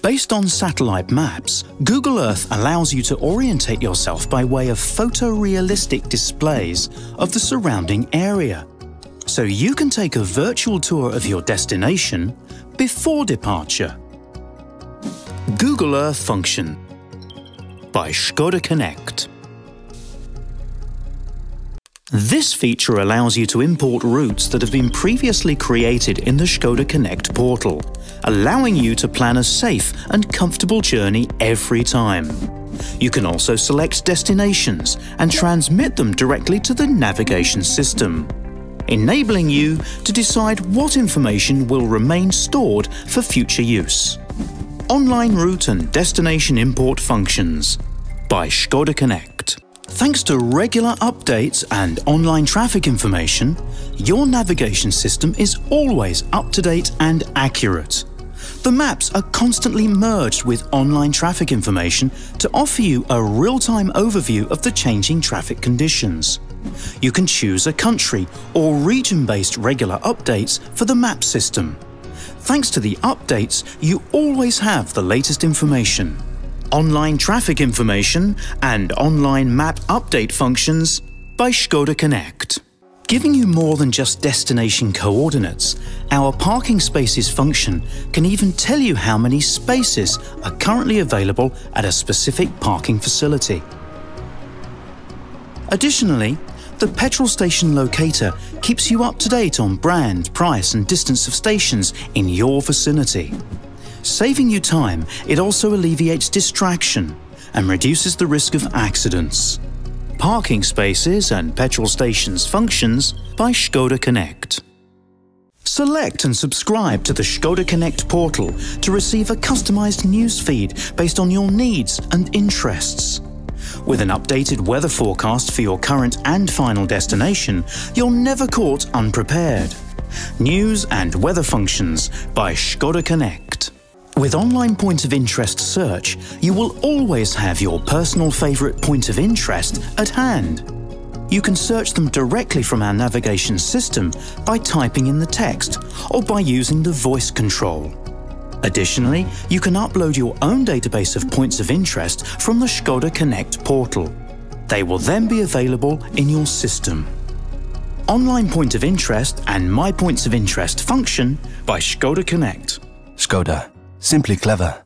Based on satellite maps, Google Earth allows you to orientate yourself by way of photorealistic displays of the surrounding area. So you can take a virtual tour of your destination before departure. Google Earth function by Skoda Connect. This feature allows you to import routes that have been previously created in the Skoda Connect portal, allowing you to plan a safe and comfortable journey every time. You can also select destinations and transmit them directly to the navigation system, enabling you to decide what information will remain stored for future use. Online route and destination import functions by Skoda Connect. Thanks to regular updates and online traffic information, your navigation system is always up-to-date and accurate. The maps are constantly merged with online traffic information to offer you a real-time overview of the changing traffic conditions. You can choose a country or region-based regular updates for the map system. Thanks to the updates, you always have the latest information. Online traffic information and online map update functions by Skoda Connect. Giving you more than just destination coordinates, our parking spaces function can even tell you how many spaces are currently available at a specific parking facility. Additionally, the petrol station locator keeps you up to date on brand, price and distance of stations in your vicinity. Saving you time, it also alleviates distraction and reduces the risk of accidents. Parking spaces and petrol stations functions by Skoda Connect. Select and subscribe to the Skoda Connect portal to receive a customized news feed based on your needs and interests. With an updated weather forecast for your current and final destination, you're never caught unprepared. News and weather functions by Skoda Connect. With online point of interest search, you will always have your personal favorite point of interest at hand. You can search them directly from our navigation system by typing in the text or by using the voice control. Additionally, you can upload your own database of points of interest from the Skoda Connect portal. They will then be available in your system. Online point of interest and My Points of Interest function by Skoda Connect. Skoda. Simply clever.